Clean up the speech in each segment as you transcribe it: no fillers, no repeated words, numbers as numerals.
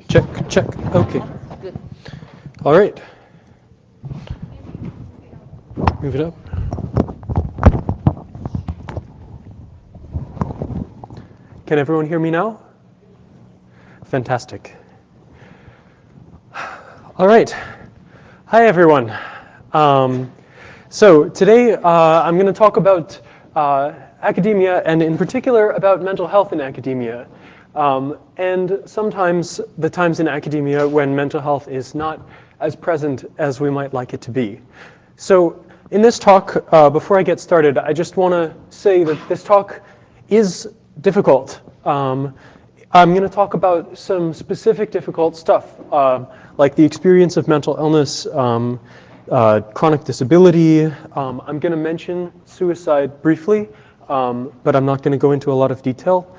Check, check. Okay. Good. All right. Move it up. Can everyone hear me now? Fantastic. All right. Hi, everyone. So today I'm going to talk about academia, and in particular about mental health in academia. And sometimes the times in academia when mental health is not as present as we might like it to be. So in this talk, before I get started, I just want to say that this talk is difficult. I'm going to talk about some specific difficult stuff, like the experience of mental illness, chronic disability. I'm going to mention suicide briefly, but I'm not going to go into a lot of detail.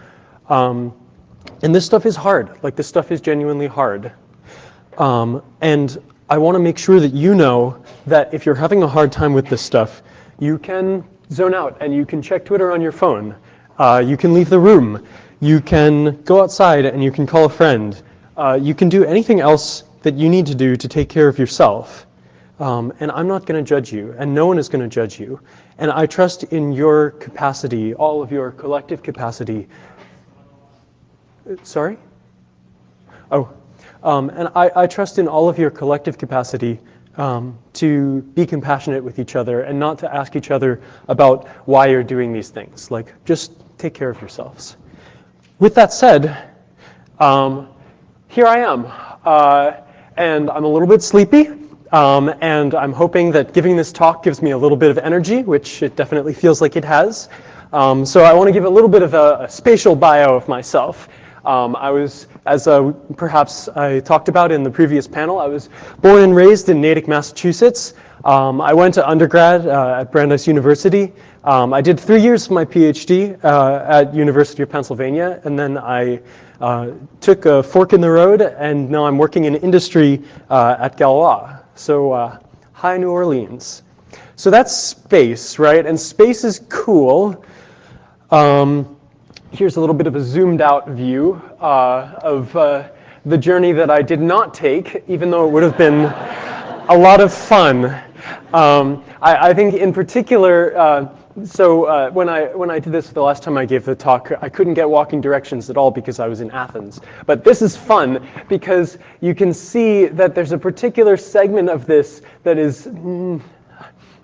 And this stuff is hard. Like, this stuff is genuinely hard. And I want to make sure that you know that if you're having a hard time with this stuff, you can zone out and you can check Twitter on your phone. You can leave the room. You can go outside and you can call a friend. You can do anything else that you need to do to take care of yourself. And I'm not going to judge you, and no one is going to judge you. And I trust in your capacity, all of your collective capacity. Sorry? Oh. And I trust in all of your collective capacity to be compassionate with each other and not to ask each other about why you're doing these things. Like, just take care of yourselves. With that said, here I am. And I'm a little bit sleepy. And I'm hoping that giving this talk gives me a little bit of energy, which it definitely feels like it has. So I want to give a little bit of a spatial bio of myself. I was, as perhaps I talked about in the previous panel, I was born and raised in Natick, Massachusetts. I went to undergrad at Brandeis University. I did 3 years of my PhD at University of Pennsylvania, and then I took a fork in the road, and now I'm working in industry at Galois. So, hi, New Orleans. So that's space, right? And space is cool. Here's a little bit of a zoomed out view of the journey that I did not take, even though it would have been a lot of fun. I think in particular, when I did this the last time I gave the talk, I couldn't get walking directions at all because I was in Athens. But this is fun because you can see that there's a particular segment of this that is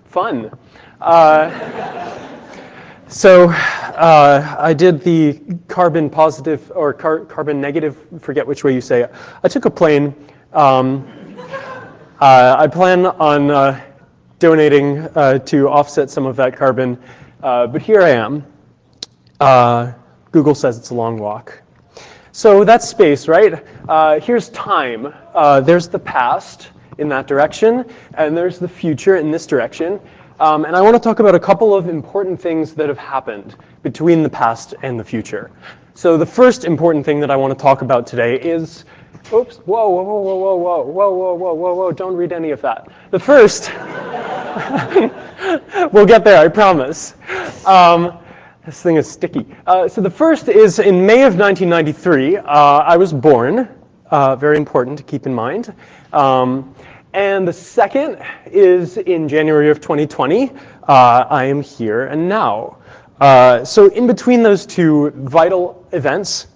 fun. So I did the carbon positive or carbon negative, forget which way you say it. I took a plane. I plan on donating to offset some of that carbon, but here I am. Google says it's a long walk. So that's space, right? Here's time. There's the past in that direction, and there's the future in this direction. And I want to talk about a couple of important things that have happened between the past and the future. So the first important thing that I want to talk about today is, oops, whoa, whoa, whoa, whoa, whoa, whoa, whoa, whoa, whoa, whoa, whoa, don't read any of that. The first, we'll get there, I promise. This thing is sticky. So the first is in May of 1993, I was born, very important to keep in mind. And the second is in January of 2020, I am here and now. So in between those two vital events,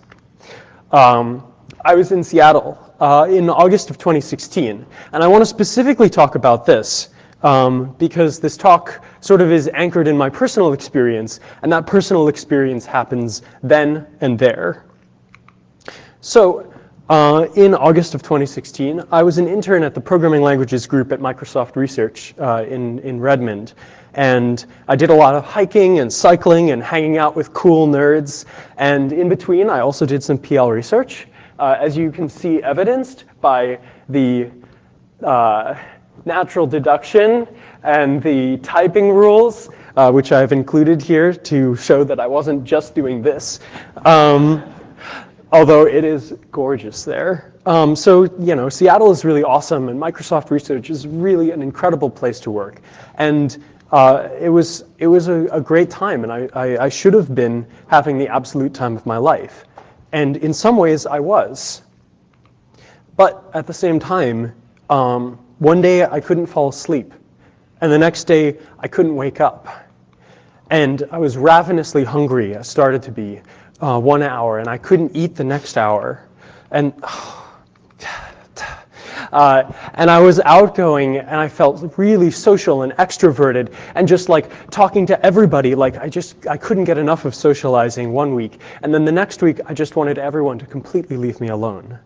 I was in Seattle in August of 2016. And I want to specifically talk about this because this talk sort of is anchored in my personal experience, and that personal experience happens then and there. So in August of 2016, I was an intern at the Programming Languages group at Microsoft Research in Redmond. And I did a lot of hiking and cycling and hanging out with cool nerds. And in between, I also did some PL research, as you can see evidenced by the natural deduction and the typing rules, which I've included here to show that I wasn't just doing this. Although it is gorgeous there. So, you know, Seattle is really awesome, and Microsoft Research is really an incredible place to work. And it was a great time, and I should have been having the absolute time of my life. And in some ways, I was. But at the same time, one day I couldn't fall asleep, and the next day I couldn't wake up. And I was ravenously hungry. I started to be 1 hour, and I couldn't eat the next hour. And and I was outgoing, and I felt really social and extroverted, and just like talking to everybody. Like I couldn't get enough of socializing 1 week, and then the next week I just wanted everyone to completely leave me alone.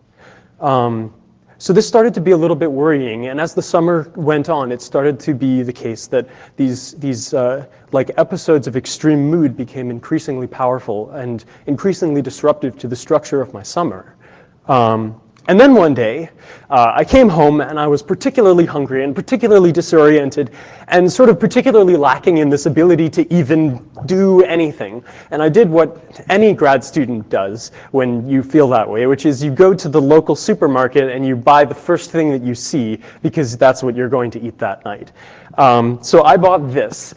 So this started to be a little bit worrying, and as the summer went on, it started to be the case that these like episodes of extreme mood became increasingly powerful and increasingly disruptive to the structure of my summer. And then one day, I came home and I was particularly hungry and particularly disoriented and sort of particularly lacking in this ability to even do anything. And I did what any grad student does when you feel that way, which is you go to the local supermarket and you buy the first thing that you see because that's what you're going to eat that night. So I bought this.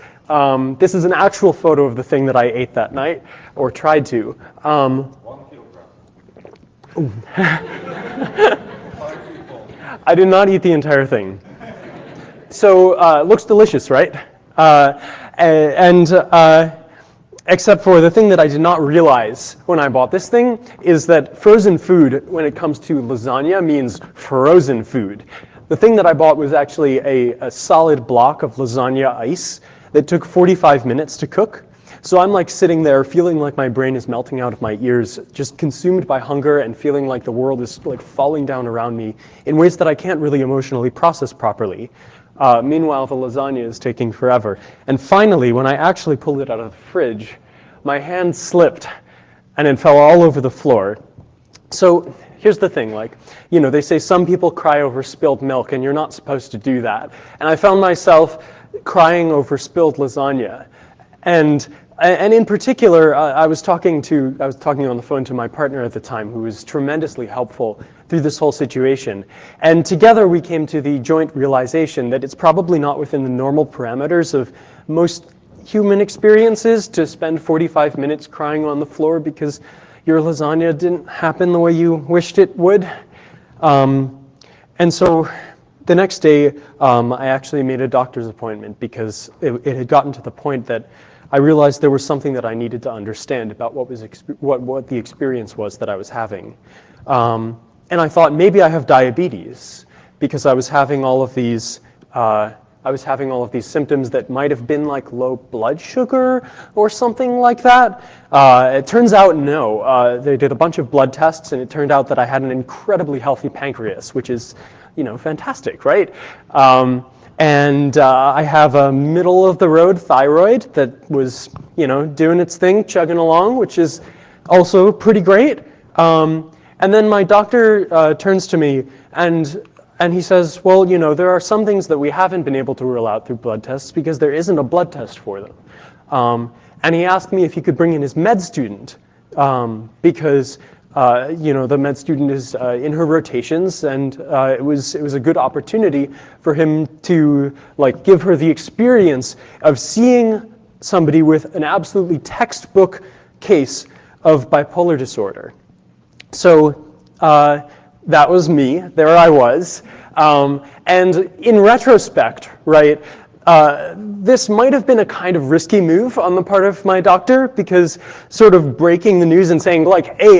This is an actual photo of the thing that I ate that night, or tried to. 1 kilogram. 5 people. I did not eat the entire thing. So it looks delicious, right? Except for the thing that I did not realize when I bought this thing is that frozen food, when it comes to lasagna, means frozen food. The thing that I bought was actually a solid block of lasagna ice that took 45 minutes to cook. So I'm like sitting there feeling like my brain is melting out of my ears, just consumed by hunger and feeling like the world is like falling down around me in ways that I can't really emotionally process properly. Meanwhile, the lasagna is taking forever. And finally, when I actually pulled it out of the fridge, my hand slipped and it fell all over the floor. So here's the thing, like, you know, they say some people cry over spilled milk and you're not supposed to do that. And I found myself crying over spilled lasagna. And in particular, I was talking on the phone to my partner at the time, who was tremendously helpful through this whole situation. And together we came to the joint realization that it's probably not within the normal parameters of most human experiences to spend 45 minutes crying on the floor because your lasagna didn't happen the way you wished it would. And so the next day, I actually made a doctor's appointment because it had gotten to the point that I realized there was something that I needed to understand about what the experience was that I was having. And I thought maybe I have diabetes because I was having all of these symptoms that might have been like low blood sugar or something like that. It turns out no. They did a bunch of blood tests and it turned out that I had an incredibly healthy pancreas, which is, you know, fantastic, right? And I have a middle-of-the-road thyroid that was, you know, doing its thing, chugging along, which is also pretty great. And then my doctor turns to me and he says, well, you know, there are some things that we haven't been able to rule out through blood tests because there isn't a blood test for them. And he asked me if he could bring in his med student because you know, the med student is in her rotations, and it was a good opportunity for him to like give her the experience of seeing somebody with an absolutely textbook case of bipolar disorder. So that was me. There I was, and in retrospect, right. This might have been a kind of risky move on the part of my doctor because sort of breaking the news and saying like, hey,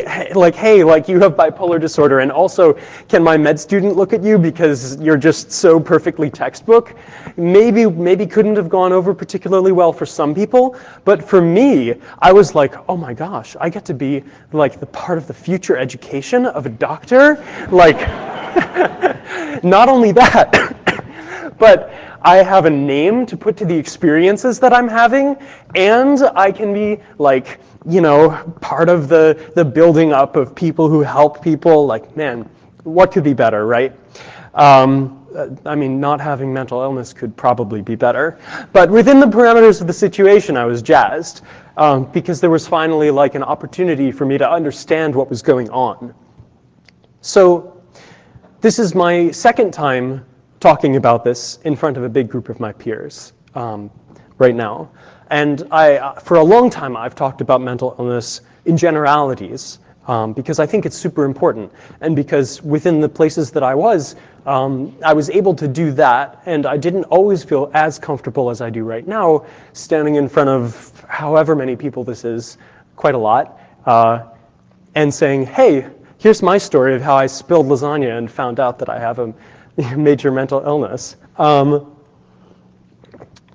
you have bipolar disorder, and also can my med student look at you because you're just so perfectly textbook, maybe couldn't have gone over particularly well for some people, but for me, I was like, oh my gosh, I get to be like the part of the future education of a doctor, like, not only that, but I have a name to put to the experiences that I'm having, and I can be like, you know, part of the building up of people who help people. Like, man, what could be better, right? I mean, not having mental illness could probably be better, but within the parameters of the situation, I was jazzed because there was finally like an opportunity for me to understand what was going on. So this is my second time talking about this in front of a big group of my peers right now. And for a long time, I've talked about mental illness in generalities, because I think it's super important. And because within the places that I was able to do that, and I didn't always feel as comfortable as I do right now, standing in front of however many people this is, quite a lot, and saying, hey, here's my story of how I spilled lasagna and found out that I have a major mental illness.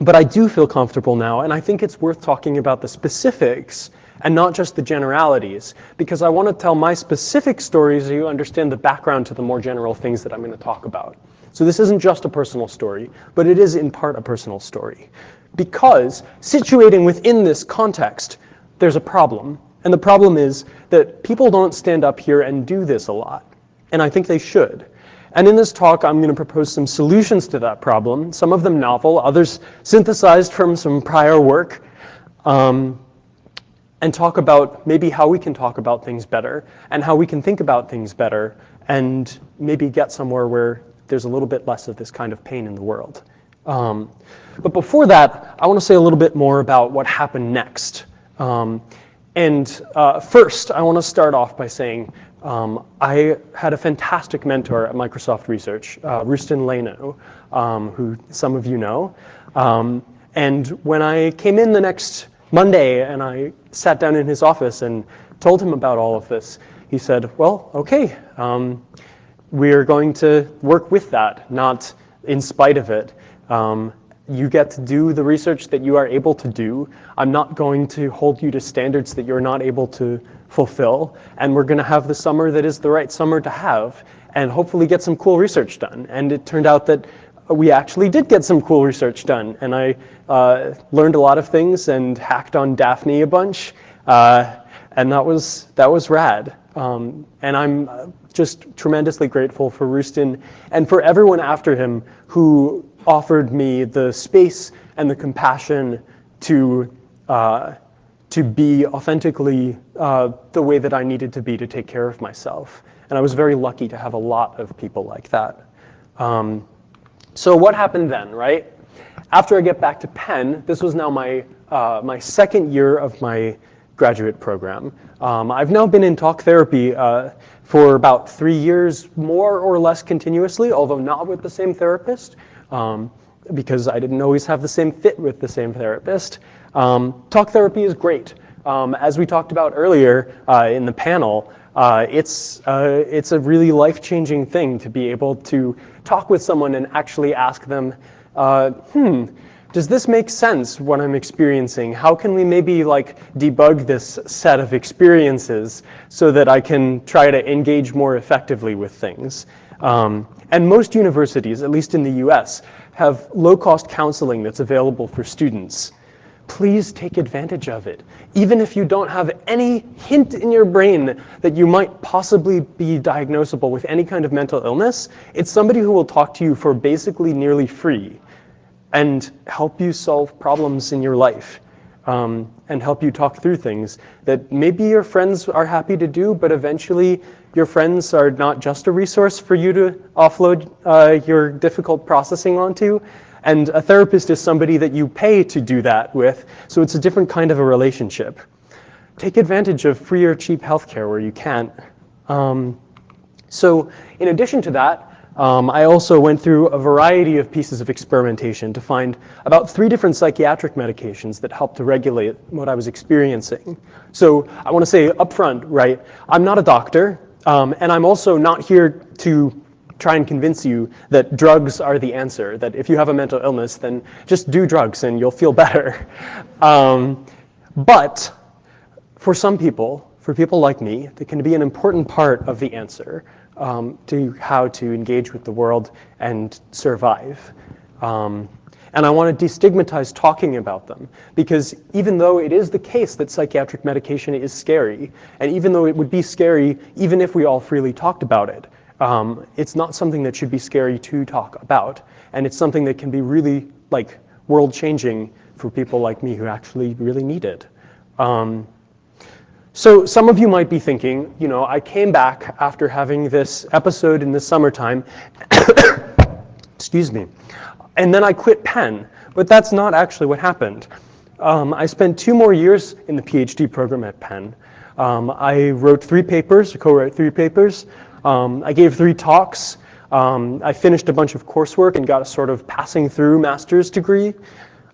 But I do feel comfortable now, and I think it's worth talking about the specifics and not just the generalities, because I want to tell my specific stories so you understand the background to the more general things that I'm going to talk about. So this isn't just a personal story, but it is in part a personal story. Because situating within this context, there's a problem. And the problem is that people don't stand up here and do this a lot. And I think they should. And in this talk, I'm going to propose some solutions to that problem, some of them novel, others synthesized from some prior work, and talk about maybe how we can talk about things better and how we can think about things better and maybe get somewhere where there's a little bit less of this kind of pain in the world. But before that, I want to say a little bit more about what happened next. First, I want to start off by saying I had a fantastic mentor at Microsoft Research, Rustin Leno, who some of you know. And when I came in the next Monday and I sat down in his office and told him about all of this, he said, well, okay, we're going to work with that, not in spite of it. You get to do the research that you are able to do. I'm not going to hold you to standards that you're not able to fulfill. And we're going to have the summer that is the right summer to have and hopefully get some cool research done. And it turned out that we actually did get some cool research done. And I learned a lot of things and hacked on Daphne a bunch. And that was rad. And I'm just tremendously grateful for Rustin and for everyone after him who offered me the space and the compassion to be authentically the way that I needed to be to take care of myself. And I was very lucky to have a lot of people like that. So what happened then, right? After I get back to Penn, this was now my second year of my graduate program. I've now been in talk therapy for about 3 years, more or less continuously, although not with the same therapist, because I didn't always have the same fit with the same therapist. Talk therapy is great. As we talked about earlier in the panel, it's a really life-changing thing to be able to talk with someone and actually ask them, does this make sense, what I'm experiencing? How can we maybe debug this set of experiences so that I can try to engage more effectively with things? And most universities, at least in the US, have low-cost counseling that's available for students. Please take advantage of it. Even if you don't have any hint in your brain that you might possibly be diagnosable with any kind of mental illness, it's somebody who will talk to you for basically nearly free and help you solve problems in your life, and help you talk through things that maybe your friends are happy to do, but eventually your friends are not just a resource for you to offload your difficult processing onto. And a therapist is somebody that you pay to do that with, so it's a different kind of a relationship. Take advantage of free or cheap healthcare where you can. So in addition to that, I also went through a variety of pieces of experimentation to find about 3 different psychiatric medications that helped to regulate what I was experiencing. So I want to say up front, right, I'm not a doctor, and I'm also not here to try and convince you that drugs are the answer, that if you have a mental illness, then just do drugs and you'll feel better. But for some people, for people like me, they can be an important part of the answer to how to engage with the world and survive. And I want to destigmatize talking about them, because even though it is the case that psychiatric medication is scary, and even though it would be scary even if we all freely talked about it, it's not something that should be scary to talk about. And it's something that can be really world-changing for people like me who actually really need it. So some of you might be thinking, I came back after having this episode in the summertime, excuse me, and then I quit Penn. But that's not actually what happened. I spent 2 more years in the PhD program at Penn. I wrote 3 papers, co-wrote 3 papers. I gave 3 talks. I finished a bunch of coursework and got a sort of passing through master's degree.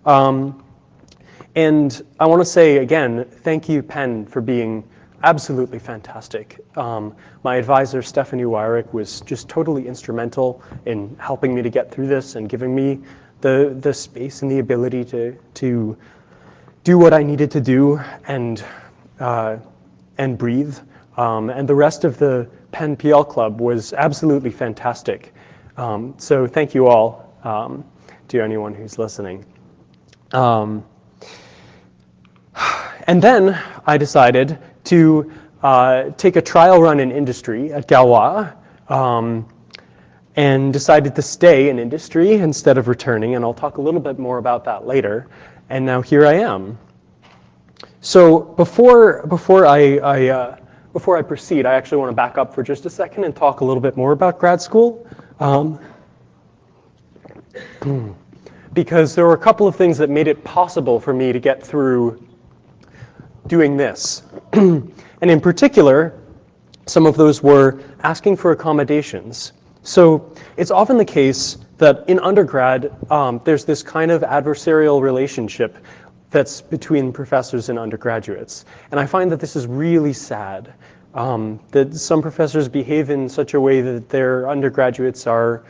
And I want to say again, thank you, Penn, for being absolutely fantastic. My advisor, Stephanie Wyrick, was just totally instrumental in helping me to get through this and giving me the space and the ability to do what I needed to do and breathe. And the rest of the Penn PL Club was absolutely fantastic. So thank you all, to anyone who's listening. And then I decided to take a trial run in industry at Galois, and decided to stay in industry instead of returning, and I'll talk a little bit more about that later. And now here I am. So before I proceed, I actually want to back up for just a second and talk a little bit more about grad school. Because there were a couple of things that made it possible for me to get through doing this. And in particular, some of those were asking for accommodations. So it's often the case that in undergrad, there's this kind of adversarial relationship that's between professors and undergraduates. And I find that this is really sad, that some professors behave in such a way that their undergraduates are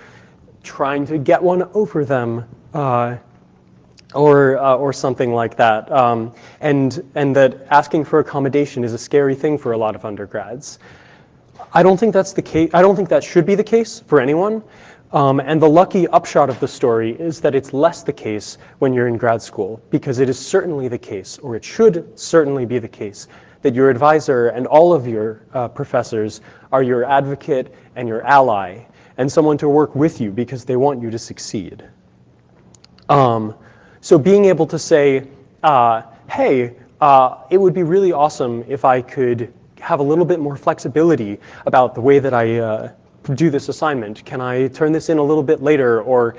trying to get one over them, or something like that, and that asking for accommodation is a scary thing for a lot of undergrads. I don't think that's the case. I don't think that should be the case for anyone. And the lucky upshot of the story is that it's less the case when you're in grad school, because it is certainly the case, or it should certainly be the case, that your advisor and all of your professors are your advocate and your ally, and someone to work with you because they want you to succeed. So being able to say, hey, it would be really awesome if I could have a little bit more flexibility about the way that I do this assignment. Can I turn this in a little bit later, or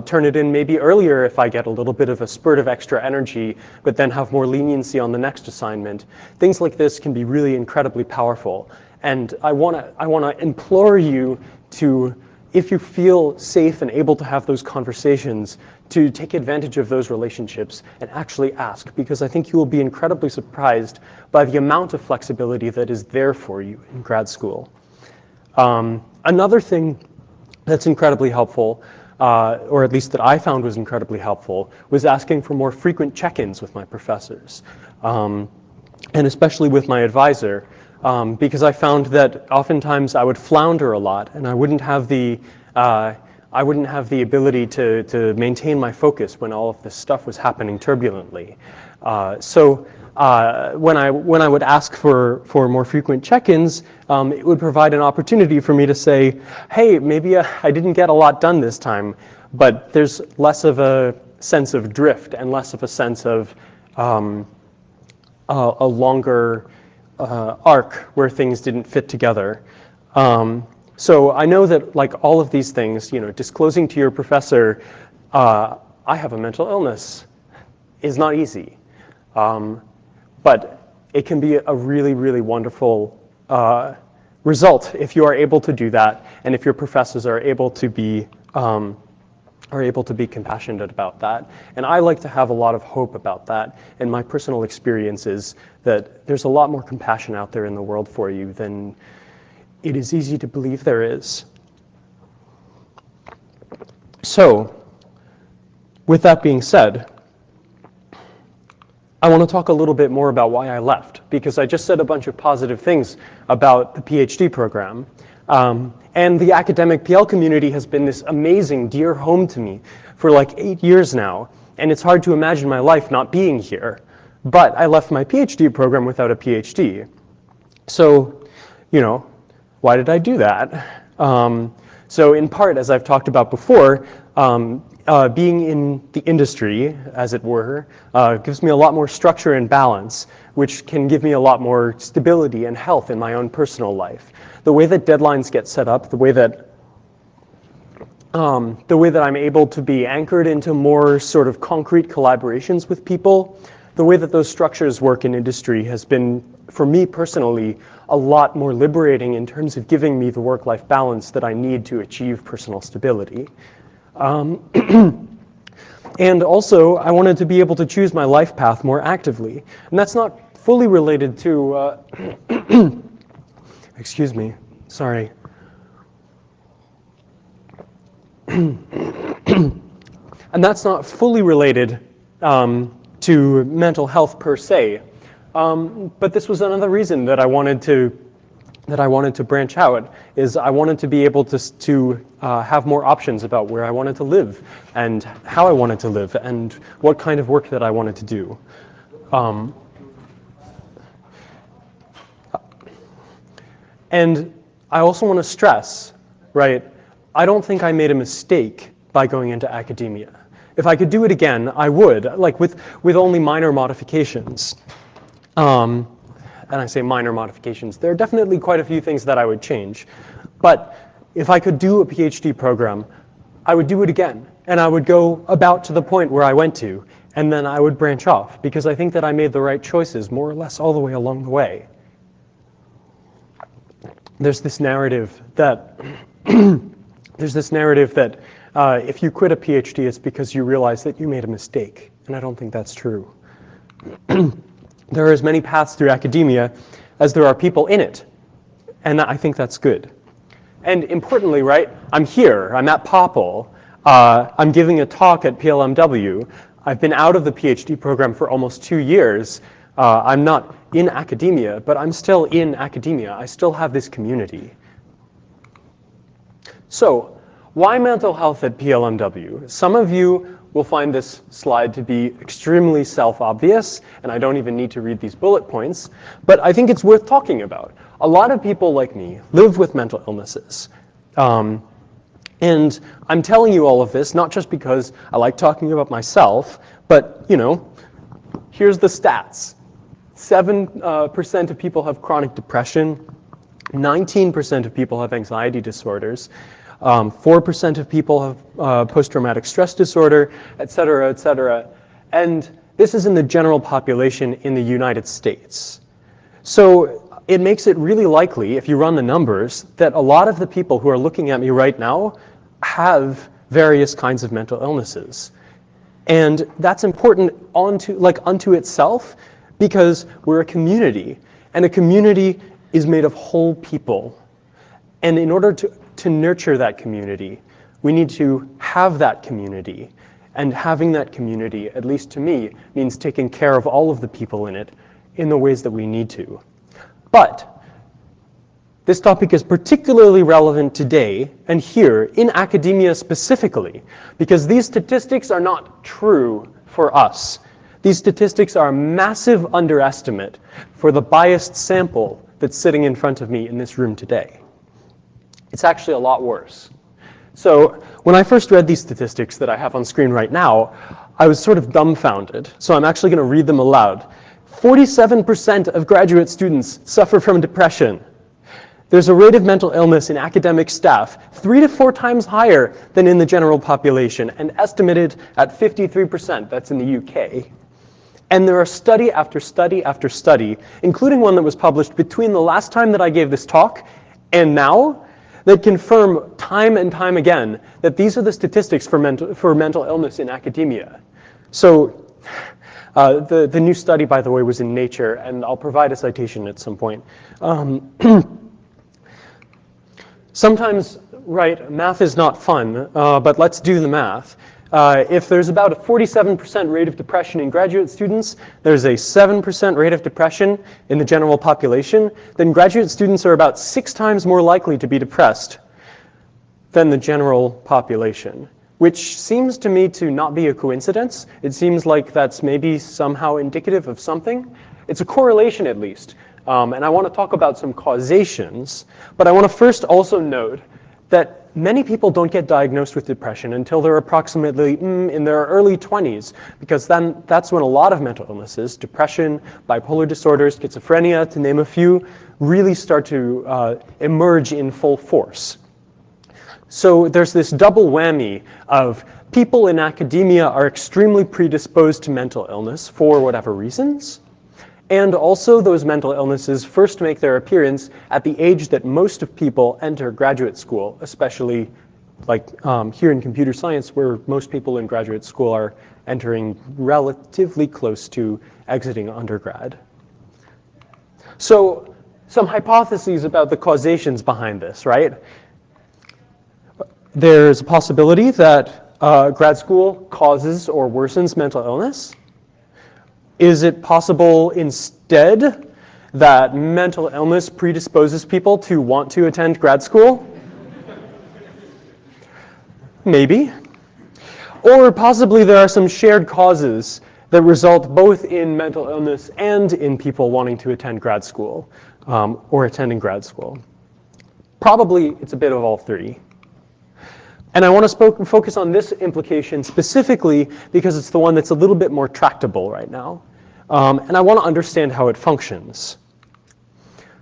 turn it in maybe earlier if I get a little bit of a spurt of extra energy, but then have more leniency on the next assignment? Things like this can be really incredibly powerful. And I wanna implore you to, if you feel safe and able to have those conversations, to take advantage of those relationships and actually ask, because I think you will be incredibly surprised by the amount of flexibility that is there for you in grad school. Another thing that's incredibly helpful, or at least that I found was incredibly helpful, was asking for more frequent check-ins with my professors, and especially with my advisor, because I found that oftentimes I would flounder a lot, and I wouldn't have the ability to maintain my focus when all of this stuff was happening turbulently. So when I would ask for more frequent check-ins, it would provide an opportunity for me to say, hey, maybe I didn't get a lot done this time, but there's less of a sense of drift and less of a sense of a longer arc where things didn't fit together. So I know that, like all of these things, disclosing to your professor, I have a mental illness, is not easy. But it can be a really, really wonderful result if you are able to do that, and if your professors are able to be compassionate about that. And I like to have a lot of hope about that. And my personal experience is that there's a lot more compassion out there in the world for you than it is easy to believe there is. So, with that being said, I want to talk a little bit more about why I left, because I just said a bunch of positive things about the PhD program. And the academic PL community has been this amazing, dear home to me for like 8 years now, and it's hard to imagine my life not being here. But I left my PhD program without a PhD. So, why did I do that? So in part, as I've talked about before, being in the industry, as it were, gives me a lot more structure and balance, which can give me a lot more stability and health in my own personal life. The way that deadlines get set up, the way that I'm able to be anchored into more sort of concrete collaborations with people, the way that those structures work in industry has been, for me personally, a lot more liberating in terms of giving me the work-life balance that I need to achieve personal stability. And also, I wanted to be able to choose my life path more actively. And that's not fully related to, excuse me, sorry. And that's not fully related to mental health per se. But this was another reason that I wanted to branch out, is I wanted to be able to have more options about where I wanted to live and how I wanted to live and what kind of work that I wanted to do. And I also want to stress, right, I don't think I made a mistake by going into academia. If I could do it again, I would, like with only minor modifications. And I say minor modifications. There are definitely quite a few things that I would change. But if I could do a PhD program, I would do it again. And I would go about to the point where I went to, and then I would branch off, because I think that I made the right choices more or less all the way along the way. There's this narrative that if you quit a PhD, it's because you realize that you made a mistake. And I don't think that's true. There are as many paths through academia as there are people in it. And I think that's good. And importantly, right, I'm here. I'm at POPL. I'm giving a talk at PLMW. I've been out of the PhD program for almost 2 years. I'm not in academia, but I'm still in academia. I still have this community. So, why mental health at PLMW? Some of you will find this slide to be extremely self-obvious, and I don't even need to read these bullet points, but I think it's worth talking about. A lot of people like me live with mental illnesses. And I'm telling you all of this, not just because I like talking about myself, but, you know, here's the stats. 7% of people have chronic depression, 19% of people have anxiety disorders, 4% of people have post-traumatic stress disorder, et cetera, et cetera. And this is in the general population in the United States. So it makes it really likely, if you run the numbers, that a lot of the people who are looking at me right now have various kinds of mental illnesses. And that's important unto itself, because we're a community, and a community is made of whole people. And in order to nurture that community, we need to have that community. And having that community, at least to me, means taking care of all of the people in it in the ways that we need to. But this topic is particularly relevant today and here in academia specifically, because these statistics are not true for us. These statistics are a massive underestimate for the biased sample that's sitting in front of me in this room today. It's actually a lot worse. So when I first read these statistics that I have on screen right now, I was sort of dumbfounded. So I'm actually going to read them aloud. 47% of graduate students suffer from depression. There's a rate of mental illness in academic staff 3 to 4 times higher than in the general population, and estimated at 53%. That's in the UK. And there are study after study after study, including one that was published between the last time that I gave this talk and now, that confirm time and time again that these are the statistics for mental illness in academia. So the new study, by the way, was in Nature, and I'll provide a citation at some point. Sometimes, right, math is not fun, but let's do the math. If there's about a 47% rate of depression in graduate students, there's a 7% rate of depression in the general population, then graduate students are about 6 times more likely to be depressed than the general population, which seems to me to not be a coincidence. It seems like that's maybe somehow indicative of something. It's a correlation at least. And I want to talk about some causations, but I want to first also note that many people don't get diagnosed with depression until they're approximately in their early 20s, because then that's when a lot of mental illnesses, depression, bipolar disorders, schizophrenia, to name a few, really start to emerge in full force. So there's this double whammy of people in academia are extremely predisposed to mental illness for whatever reasons, and also those mental illnesses first make their appearance at the age that most of people enter graduate school, especially like here in computer science, where most people in graduate school are entering relatively close to exiting undergrad. So some hypotheses about the causations behind this, right? There's a possibility that grad school causes or worsens mental illness. Is it possible instead that mental illness predisposes people to want to attend grad school? Maybe. Or possibly there are some shared causes that result both in mental illness and in people wanting to attend grad school or attending grad school. Probably it's a bit of all three. And I want to focus on this implication specifically because it's the one that's a little bit more tractable right now. And I want to understand how it functions.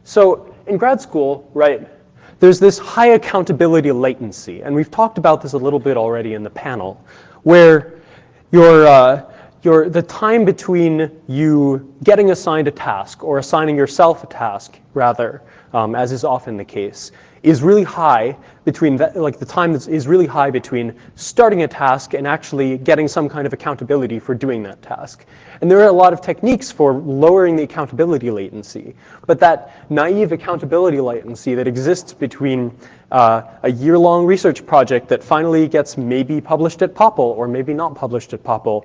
So in grad school, right, there's this high accountability latency. And we've talked about this a little bit already in the panel, where the time between you getting assigned a task or assigning yourself a task, rather, as is often the case, is really high between that, like the time that is really high between starting a task and actually getting some kind of accountability for doing that task. And there are a lot of techniques for lowering the accountability latency, but that naive accountability latency that exists between a year-long research project that finally gets maybe published at POPL or maybe not published at POPL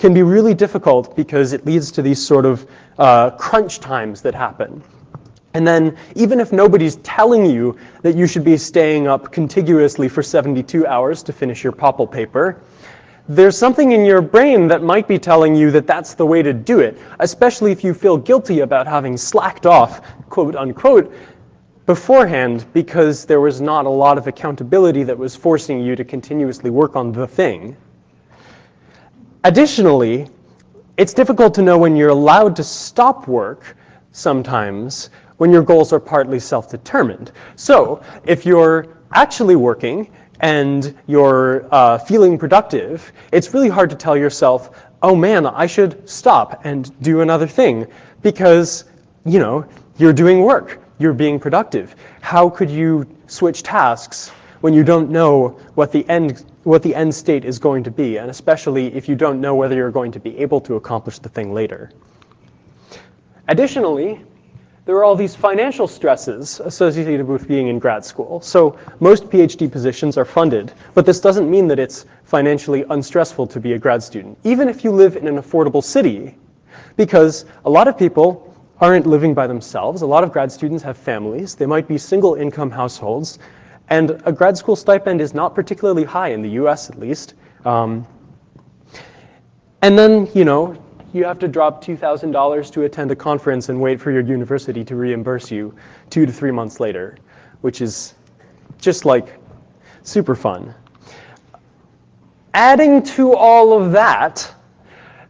can be really difficult because it leads to these sort of crunch times that happen. And then even if nobody's telling you that you should be staying up contiguously for 72 hours to finish your POPL paper, there's something in your brain that might be telling you that that's the way to do it, especially if you feel guilty about having slacked off, quote unquote, beforehand because there was not a lot of accountability that was forcing you to continuously work on the thing. Additionally, it's difficult to know when you're allowed to stop work sometimes when your goals are partly self-determined. So if you're actually working and you're feeling productive, it's really hard to tell yourself, oh man, I should stop and do another thing because, you know, you're doing work, you're being productive. How could you switch tasks when you don't know what the end state is going to be, and especially if you don't know whether you're going to be able to accomplish the thing later? Additionally, there are all these financial stresses associated with being in grad school. So most PhD positions are funded, but this doesn't mean that it's financially unstressful to be a grad student, even if you live in an affordable city, because a lot of people aren't living by themselves. A lot of grad students have families. They might be single income households, and a grad school stipend is not particularly high in the US at least. And then, you know, you have to drop $2,000 to attend a conference and wait for your university to reimburse you 2 to 3 months later, which is just like super fun. Adding to all of that,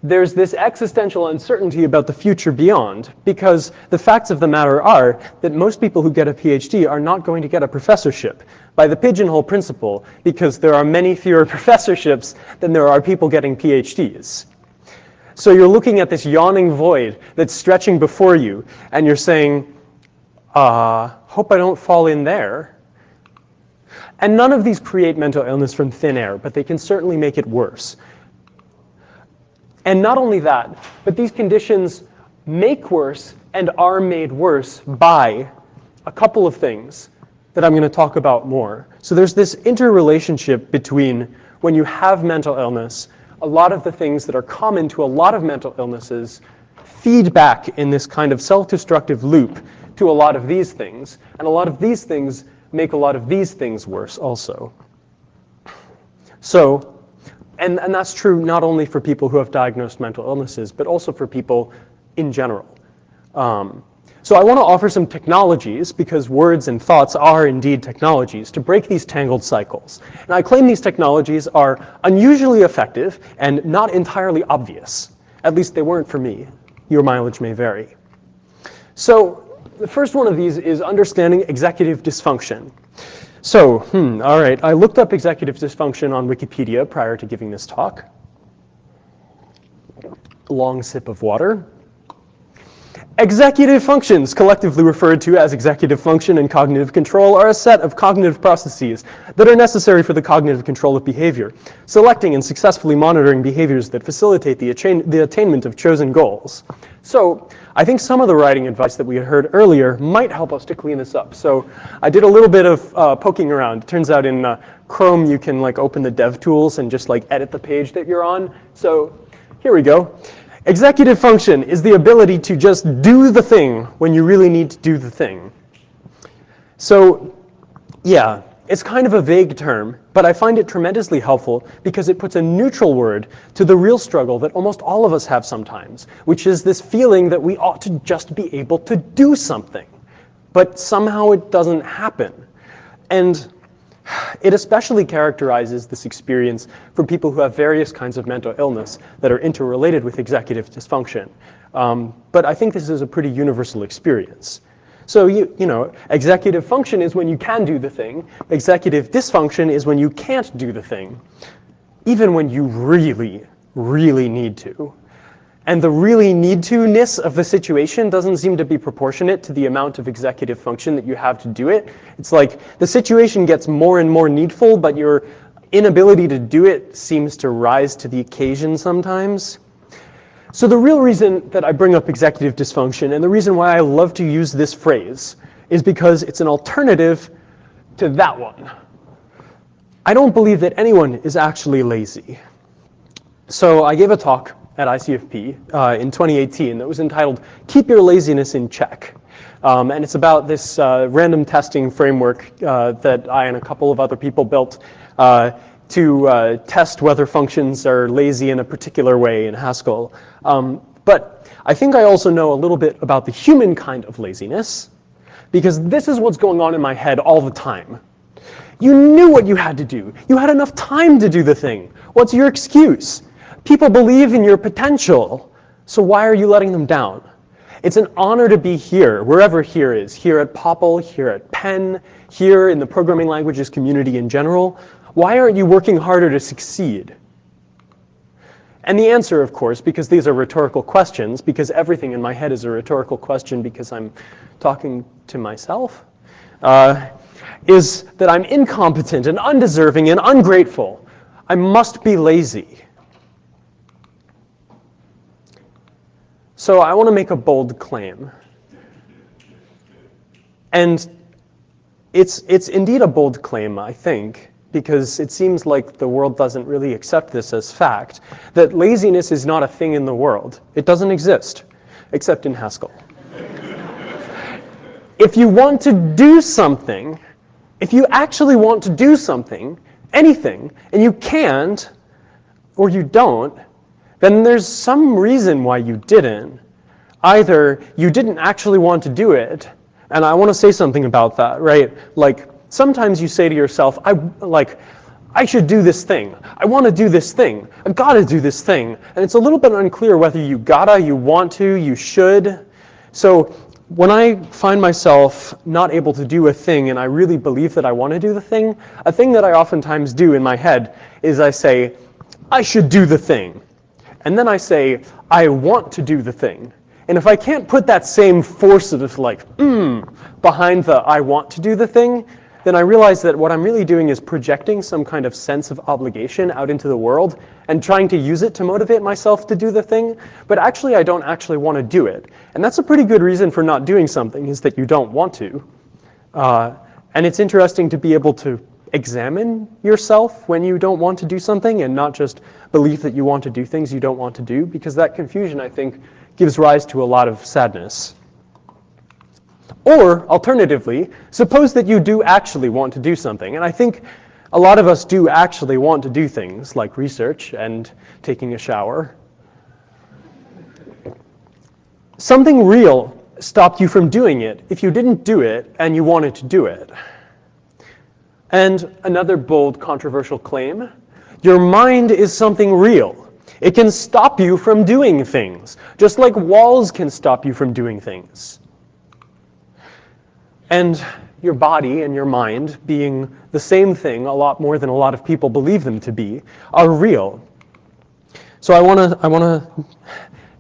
there's this existential uncertainty about the future beyond, because the facts of the matter are that most people who get a PhD are not going to get a professorship by the pigeonhole principle, because there are many fewer professorships than there are people getting PhDs. So you're looking at this yawning void that's stretching before you, and you're saying, hope I don't fall in there. And none of these create mental illness from thin air, but they can certainly make it worse. And not only that, but these conditions make worse and are made worse by a couple of things that I'm going to talk about more. So there's this interrelationship between when you have mental illness, a lot of the things that are common to a lot of mental illnesses feed back in this kind of self-destructive loop to a lot of these things. And a lot of these things make a lot of these things worse also. So, and that's true not only for people who have diagnosed mental illnesses, but also for people in general. So I want to offer some technologies, because words and thoughts are indeed technologies, to break these tangled cycles. And I claim these technologies are unusually effective and not entirely obvious. At least they weren't for me. Your mileage may vary. So the first one of these is understanding executive dysfunction. So, all right, I looked up executive dysfunction on Wikipedia prior to giving this talk. Long sip of water. Executive functions, collectively referred to as executive function and cognitive control, are a set of cognitive processes that are necessary for the cognitive control of behavior, selecting and successfully monitoring behaviors that facilitate the attainment of chosen goals. So I think some of the writing advice that we had heard earlier might help us to clean this up. So I did a little bit of poking around. It turns out in Chrome you can open the dev tools and just edit the page that you're on. So here we go. Executive function is the ability to just do the thing when you really need to do the thing. So yeah, it's kind of a vague term, but I find it tremendously helpful because it puts a neutral word to the real struggle that almost all of us have sometimes, which is this feeling that we ought to just be able to do something, but somehow it doesn't happen. And it especially characterizes this experience for people who have various kinds of mental illness that are interrelated with executive dysfunction. But I think this is a pretty universal experience. So, you know, executive function is when you can do the thing. Executive dysfunction is when you can't do the thing, even when you really, really need to. And the really need to-ness of the situation doesn't seem to be proportionate to the amount of executive function that you have to do it. It's like the situation gets more and more needful, but your inability to do it seems to rise to the occasion sometimes. So the real reason that I bring up executive dysfunction, and the reason why I love to use this phrase, is because it's an alternative to that one. I don't believe that anyone is actually lazy. So I gave a talk at ICFP in 2018 that was entitled Keep Your Laziness in Check. And it's about this random testing framework that I and a couple of other people built to test whether functions are lazy in a particular way in Haskell. But I think I also know a little bit about the human kind of laziness, because this is what's going on in my head all the time. You knew what you had to do. You had enough time to do the thing. What's your excuse? People believe in your potential, so why are you letting them down? It's an honor to be here, wherever here is, here at POPL, here at Penn, here in the programming languages community in general. Why aren't you working harder to succeed? And the answer, of course, because these are rhetorical questions, because everything in my head is a rhetorical question because I'm talking to myself, is that I'm incompetent and undeserving and ungrateful. I must be lazy. So I want to make a bold claim. And it's indeed a bold claim, I think, because it seems like the world doesn't really accept this as fact, that laziness is not a thing in the world. It doesn't exist, except in Haskell. If you want to do something, if you actually want to do something, anything, and you can't, or you don't, then there's some reason why you didn't. Either you didn't actually want to do it, and I want to say something about that, right? Like, sometimes you say to yourself, I should do this thing. I want to do this thing. I gotta do this thing. And it's a little bit unclear whether you gotta, you want to, you should. So when I find myself not able to do a thing and I really believe that I want to do the thing, a thing that I oftentimes do in my head is I say, I should do the thing. And then I say, I want to do the thing. And if I can't put that same force of behind the I want to do the thing, then I realize that what I'm really doing is projecting some kind of sense of obligation out into the world and trying to use it to motivate myself to do the thing. But actually, I don't actually want to do it. And that's a pretty good reason for not doing something, is that you don't want to. And it's interesting to be able to examine yourself when you don't want to do something and not just believe that you want to do things you don't want to do, because that confusion, I think, gives rise to a lot of sadness. Or, alternatively, suppose that you do actually want to do something. And I think a lot of us do actually want to do things like research and taking a shower. Something real stopped you from doing it if you didn't do it and you wanted to do it. And another bold, controversial claim, your mind is something real. It can stop you from doing things, just like walls can stop you from doing things. And your body and your mind being the same thing a lot more than a lot of people believe them to be, are real. So I want to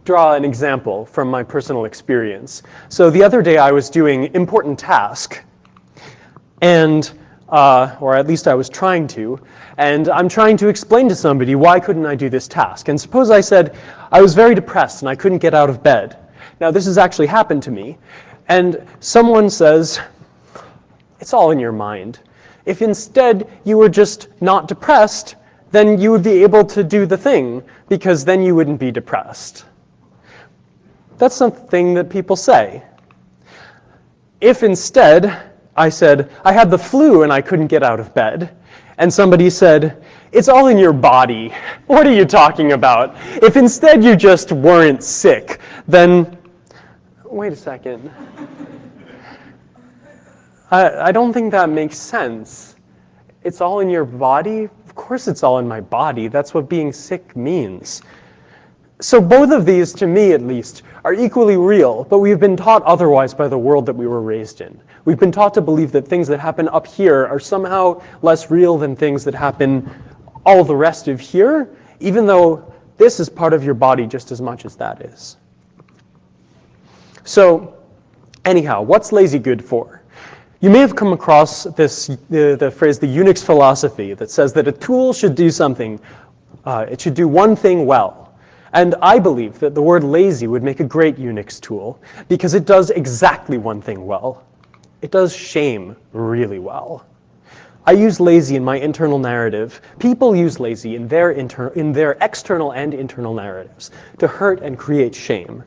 draw an example from my personal experience. So the other day I was doing important task, and or at least I was trying to, and I'm trying to explain to somebody why couldn't I do this task. And suppose I said I was very depressed and I couldn't get out of bed. Now this has actually happened to me, and someone says, it's all in your mind. If instead you were just not depressed, then you would be able to do the thing, because then you wouldn't be depressed. That's something that people say. If instead I said, I had the flu and I couldn't get out of bed, and somebody said, it's all in your body. What are you talking about? If instead you just weren't sick, then, wait a second. I don't think that makes sense. It's all in your body? Of course it's all in my body. That's what being sick means. So both of these, to me at least, are equally real, but we've been taught otherwise by the world that we were raised in. We've been taught to believe that things that happen up here are somehow less real than things that happen all the rest of here, even though this is part of your body just as much as that is. So anyhow, what's lazy good for? You may have come across this, the phrase, the Unix philosophy, that says that a tool should do something, it should do one thing well. And I believe that the word lazy would make a great Unix tool, because it does exactly one thing well. It does shame really well. I use lazy in my internal narrative. People use lazy in their external and internal narratives to hurt and create shame.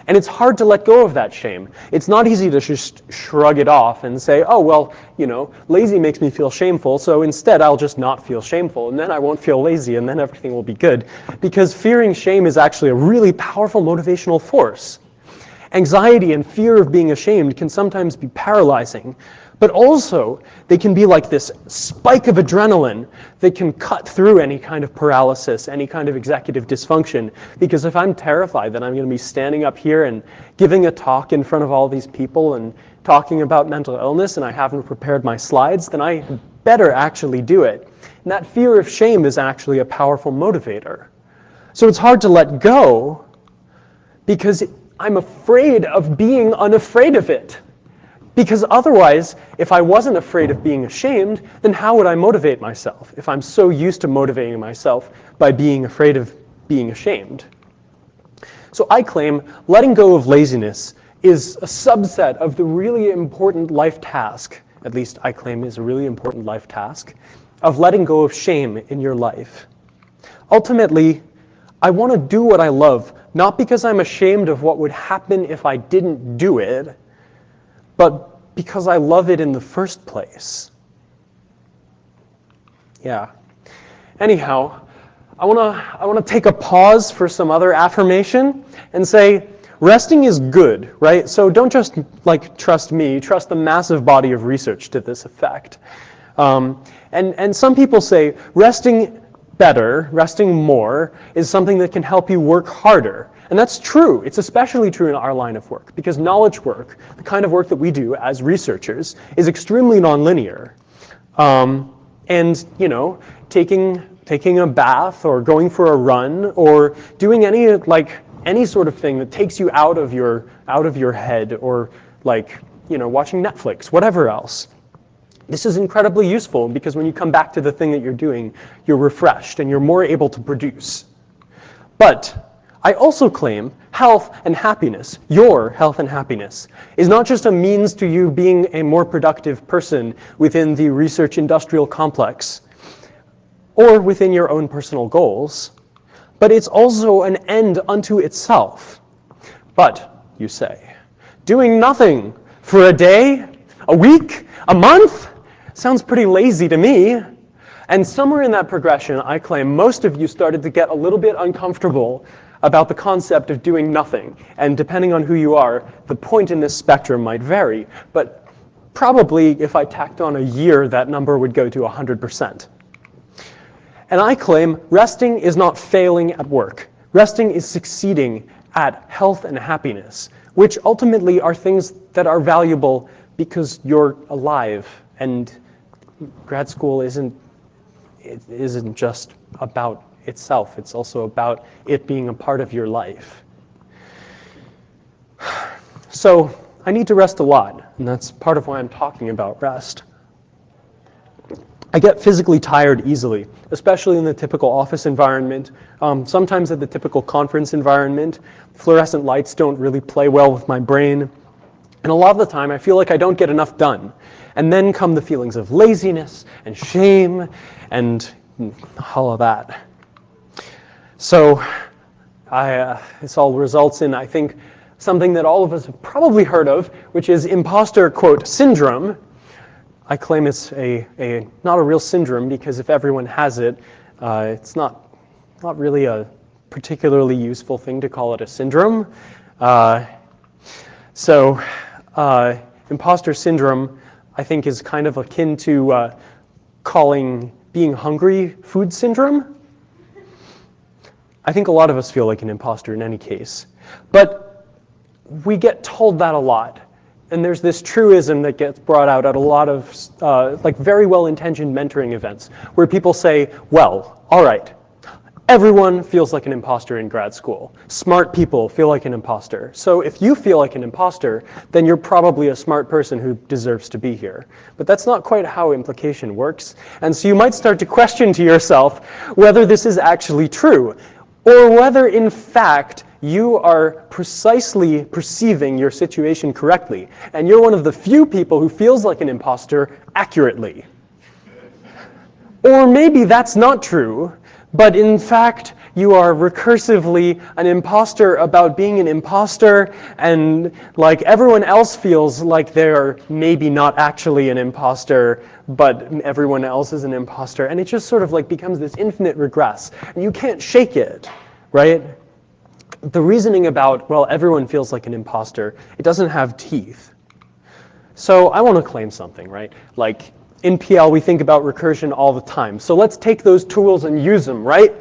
And it's hard to let go of that shame. It's not easy to just shrug it off and say, oh, well, you know, lazy makes me feel shameful, so instead I'll just not feel shameful, and then I won't feel lazy, and then everything will be good. Because fearing shame is actually a really powerful motivational force. Anxiety and fear of being ashamed can sometimes be paralyzing, but also they can be like this spike of adrenaline that can cut through any kind of paralysis, any kind of executive dysfunction. Because if I'm terrified that I'm going to be standing up here and giving a talk in front of all these people and talking about mental illness and I haven't prepared my slides, then I better actually do it. And that fear of shame is actually a powerful motivator. So it's hard to let go because I'm afraid of being unafraid of it. Because otherwise, if I wasn't afraid of being ashamed, then how would I motivate myself if I'm so used to motivating myself by being afraid of being ashamed? So I claim letting go of laziness is a subset of the really important life task, at least I claim is a really important life task, of letting go of shame in your life. Ultimately, I want to do what I love, not because I'm ashamed of what would happen if I didn't do it, but because I love it in the first place. Yeah. Anyhow, I want to take a pause for some other affirmation and say, resting is good, right? So don't just trust me, trust the massive body of research to this effect. And some people say resting better, resting more, is something that can help you work harder. And that's true. It's especially true in our line of work, because knowledge work, the kind of work that we do as researchers, is extremely nonlinear. And you know, taking a bath or going for a run or doing any sort of thing that takes you out of your head, or watching Netflix, whatever else. This is incredibly useful because when you come back to the thing that you're doing, you're refreshed and you're more able to produce. But I also claim health and happiness, your health and happiness, is not just a means to you being a more productive person within the research industrial complex or within your own personal goals, but it's also an end unto itself. But, you say, doing nothing for a day, a week, a month? Sounds pretty lazy to me. And somewhere in that progression, I claim most of you started to get a little bit uncomfortable about the concept of doing nothing. And depending on who you are, the point in this spectrum might vary. But probably if I tacked on a year, that number would go to 100%. And I claim resting is not failing at work. Resting is succeeding at health and happiness, which ultimately are things that are valuable because you're alive, and grad school isn't just about itself. It's also about it being a part of your life. So I need to rest a lot, and that's part of why I'm talking about rest. I get physically tired easily, especially in the typical office environment. Sometimes at the typical conference environment, fluorescent lights don't really play well with my brain. And a lot of the time, I feel like I don't get enough done. And then come the feelings of laziness and shame and all of that. So this all results in, I think, something that all of us have probably heard of, which is imposter, quote, syndrome. I claim it's not a real syndrome, because if everyone has it, it's not really a particularly useful thing to call it a syndrome. Imposter syndrome, I think, is kind of akin to calling being hungry food syndrome. I think a lot of us feel like an imposter in any case. But we get told that a lot. And there's this truism that gets brought out at a lot of very well-intentioned mentoring events, where people say, well, all right, everyone feels like an imposter in grad school. Smart people feel like an imposter. So if you feel like an imposter, then you're probably a smart person who deserves to be here. But that's not quite how implication works. And so you might start to question to yourself whether this is actually true, or whether, in fact, you are precisely perceiving your situation correctly, and you're one of the few people who feels like an imposter accurately. Or maybe that's not true, but in fact, you are recursively an imposter about being an imposter, and like everyone else feels like they're maybe not actually an imposter, but everyone else is an imposter, and it just sort of like becomes this infinite regress, and you can't shake it, right? The reasoning about, well, everyone feels like an imposter, it doesn't have teeth. So I want to claim something, right? Like in PL, we think about recursion all the time. So let's take those tools and use them, right?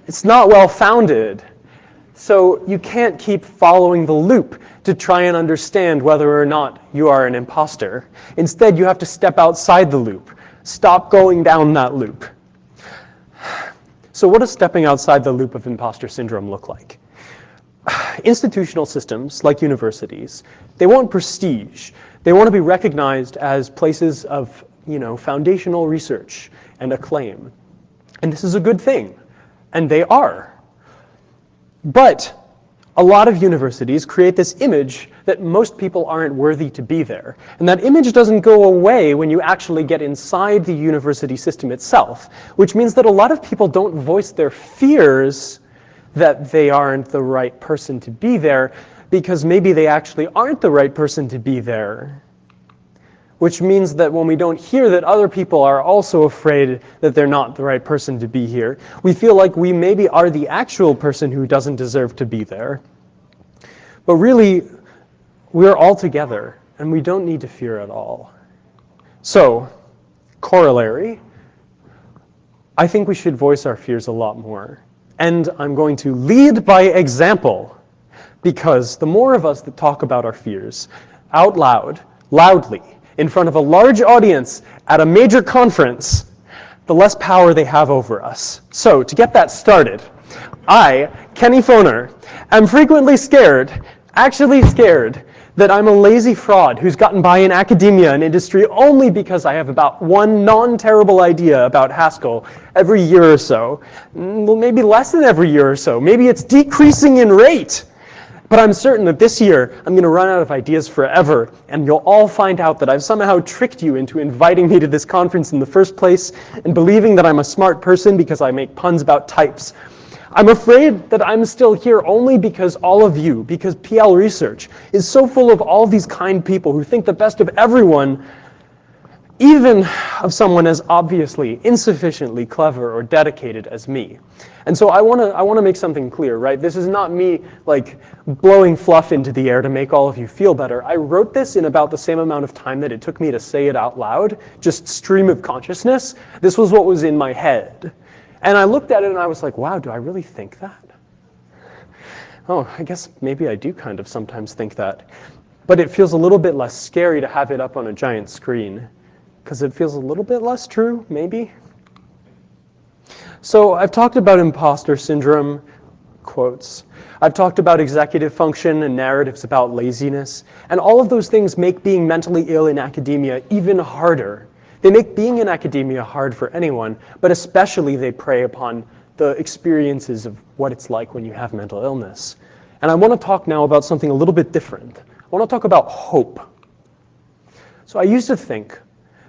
It's not well-founded. So you can't keep following the loop to try and understand whether or not you are an imposter. Instead, you have to step outside the loop. Stop going down that loop. So what does stepping outside the loop of imposter syndrome look like? Institutional systems, like universities, they want prestige. They want to be recognized as places of, foundational research and acclaim. And this is a good thing. And they are. But a lot of universities create this image that most people aren't worthy to be there. And that image doesn't go away when you actually get inside the university system itself, which means that a lot of people don't voice their fears that they aren't the right person to be there, because maybe they actually aren't the right person to be there. Which means that when we don't hear that other people are also afraid that they're not the right person to be here, we feel like we maybe are the actual person who doesn't deserve to be there. But really, we're all together, and we don't need to fear at all. So, corollary, I think we should voice our fears a lot more. And I'm going to lead by example, because the more of us that talk about our fears out loud, loudly, in front of a large audience at a major conference, the less power they have over us. So, to get that started, I, Kenny Foner, am frequently scared, actually scared, that I'm a lazy fraud who's gotten by in academia and industry only because I have about one non-terrible idea about Haskell every year or so. Well, maybe less than every year or so. Maybe it's decreasing in rate. But I'm certain that this year, I'm going to run out of ideas forever, and you'll all find out that I've somehow tricked you into inviting me to this conference in the first place and believing that I'm a smart person because I make puns about types. I'm afraid that I'm still here only because all of you, because PL research is so full of all these kind people who think the best of everyone, even of someone as obviously insufficiently clever or dedicated as me. And so I want to make something clear, right? This is not me like blowing fluff into the air to make all of you feel better. I wrote this in about the same amount of time that it took me to say it out loud, just stream of consciousness. This was what was in my head. And I looked at it and I was like, wow, do I really think that? oh, I guess maybe I do kind of sometimes think that. But it feels a little bit less scary to have it up on a giant screen, because it feels a little bit less true, maybe. So I've talked about imposter syndrome, quotes. I've talked about executive function and narratives about laziness, and all of those things make being mentally ill in academia even harder. They make being in academia hard for anyone, but especially they prey upon the experiences of what it's like when you have mental illness. And I want to talk now about something a little bit different. I want to talk about hope. So I used to think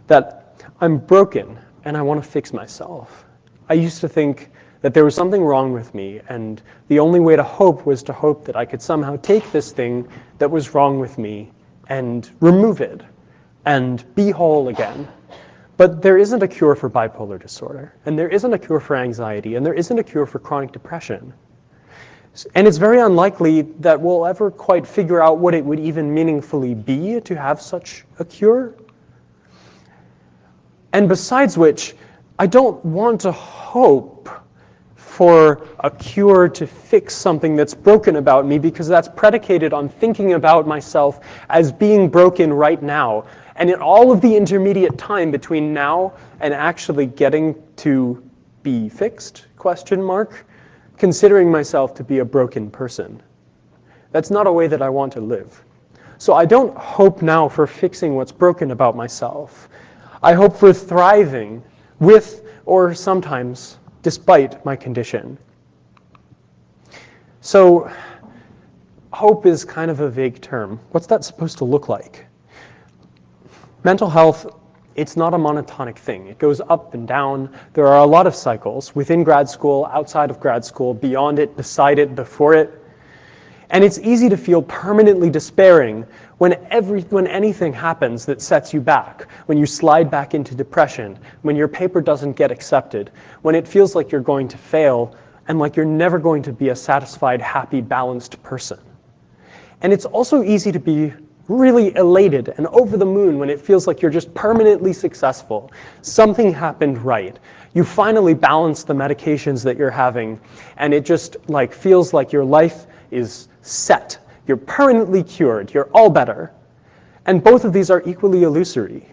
that I'm broken and I want to fix myself. I used to think that there was something wrong with me, and the only way to hope was to hope that I could somehow take this thing that was wrong with me and remove it and be whole again. But there isn't a cure for bipolar disorder, and there isn't a cure for anxiety, and there isn't a cure for chronic depression. And it's very unlikely that we'll ever quite figure out what it would even meaningfully be to have such a cure. And besides which, I don't want to hope for a cure to fix something that's broken about me, because that's predicated on thinking about myself as being broken right now. And in all of the intermediate time between now and actually getting to be fixed, question mark, considering myself to be a broken person. That's not a way that I want to live. So I don't hope now for fixing what's broken about myself. I hope for thriving with, or sometimes despite, my condition. So hope is kind of a vague term. What's that supposed to look like? Mental health, it's not a monotonic thing. It goes up and down. There are a lot of cycles within grad school, outside of grad school, beyond it, beside it, before it. And it's easy to feel permanently despairing when anything happens that sets you back, when you slide back into depression, when your paper doesn't get accepted, when it feels like you're going to fail and like you're never going to be a satisfied, happy, balanced person. And it's also easy to be really elated and over the moon when it feels like you're just permanently successful. Something happened right. You finally balanced the medications that you're having, and it just feels like your life is set. You're permanently cured. You're all better. And both of these are equally illusory.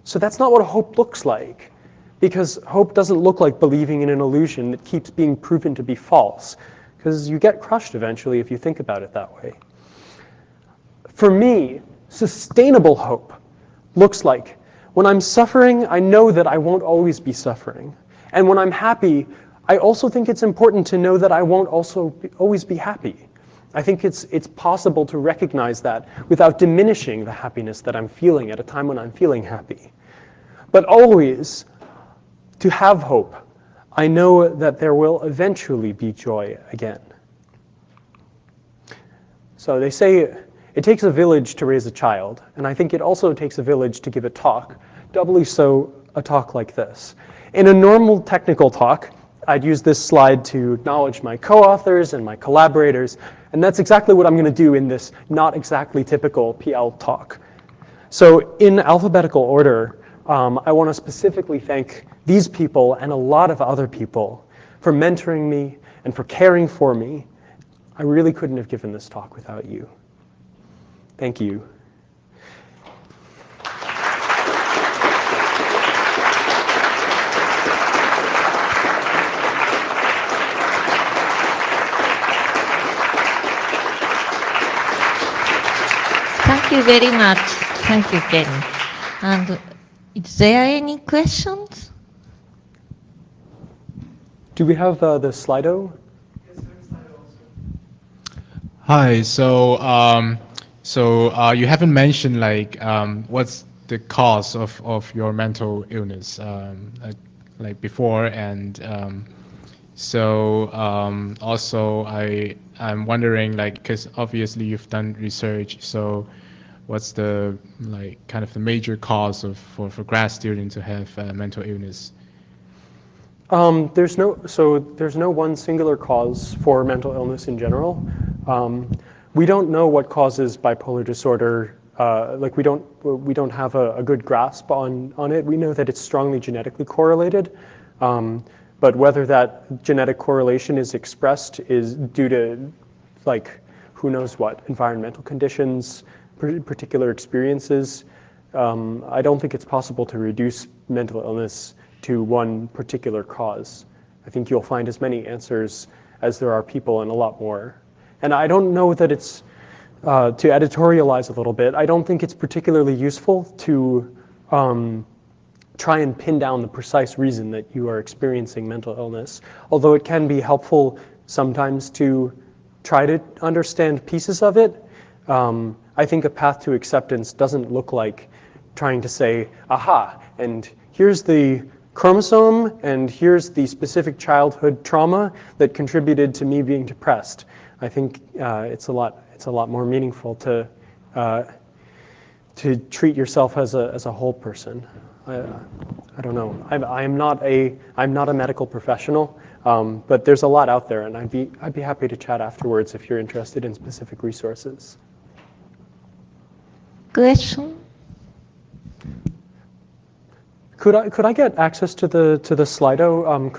So that's not what hope looks like, because hope doesn't look like believing in an illusion that keeps being proven to be false, because you get crushed eventually if you think about it that way. For me, sustainable hope looks like when I'm suffering, I know that I won't always be suffering. And when I'm happy, I also think it's important to know that I won't always be happy. I think it's possible to recognize that without diminishing the happiness that I'm feeling at a time when I'm feeling happy. But always, to have hope, I know that there will eventually be joy again. So they say it takes a village to raise a child, and I think it also takes a village to give a talk, doubly so a talk like this. In a normal technical talk, I'd use this slide to acknowledge my co-authors and my collaborators, and that's exactly what I'm going to do in this not exactly typical PL talk. So in alphabetical order, I want to specifically thank these people and a lot of other people for mentoring me and for caring for me. I really couldn't have given this talk without you. Thank you. Thank you very much. Thank you, Ken. And is there any questions? Do we have the Slido? Hi. So you haven't mentioned what's the cause of your mental illness like before, and also I'm wondering, because obviously you've done research, so what's the kind of the major cause for grad students to have mental illness? There's no one singular cause for mental illness in general. We don't know what causes bipolar disorder. We don't have a good grasp on it. We know that it's strongly genetically correlated, but whether that genetic correlation is expressed is due to like who knows what, environmental conditions, particular experiences. I don't think it's possible to reduce mental illness to one particular cause. I think you'll find as many answers as there are people and a lot more. And I don't know that it's, to editorialize a little bit, I don't think it's particularly useful to try and pin down the precise reason that you are experiencing mental illness, although it can be helpful sometimes to try to understand pieces of it. I think a path to acceptance doesn't look like trying to say, aha, and here's the chromosome, and here's the specific childhood trauma that contributed to me being depressed. I think it's a lot more meaningful to treat yourself as a whole person. I don't know. I'm not a medical professional, but there's a lot out there, and I'd be happy to chat afterwards if you're interested in specific resources. Question? Could I get access to the Slido?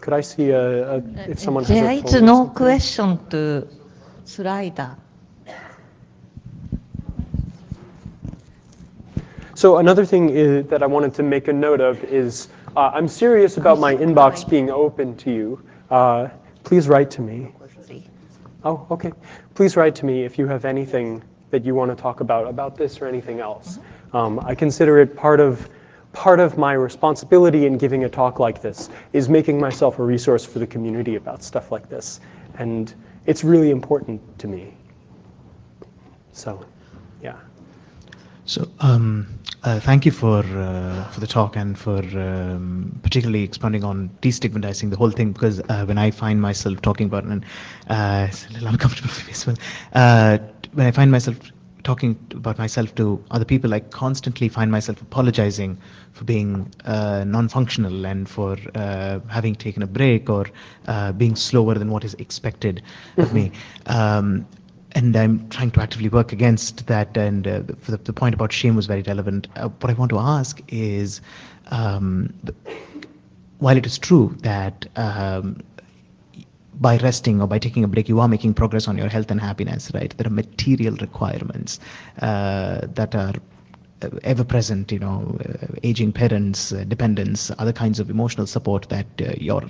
Could I see if someone has a There is no question to slider. So another thing that I wanted to make a note of is I'm serious about my inbox being open to you. Please write to me. Oh, okay. Please write to me if you have anything that you want to talk about this or anything else. I consider it part of my responsibility in giving a talk like this is making myself a resource for the community about stuff like this. And it's really important to me. So, yeah. So, thank you for the talk and for particularly expounding on destigmatizing the whole thing, because when I find myself talking about it, and it's a little uncomfortable for me as well, when I find myself talking about myself to other people, I constantly find myself apologizing for being non-functional and for having taken a break or being slower than what is expected of me. And I'm trying to actively work against that. And the point about shame was very relevant. What I want to ask is, while it is true that by resting or by taking a break, you are making progress on your health and happiness, right? There are material requirements that are ever present, aging parents, dependents, other kinds of emotional support that your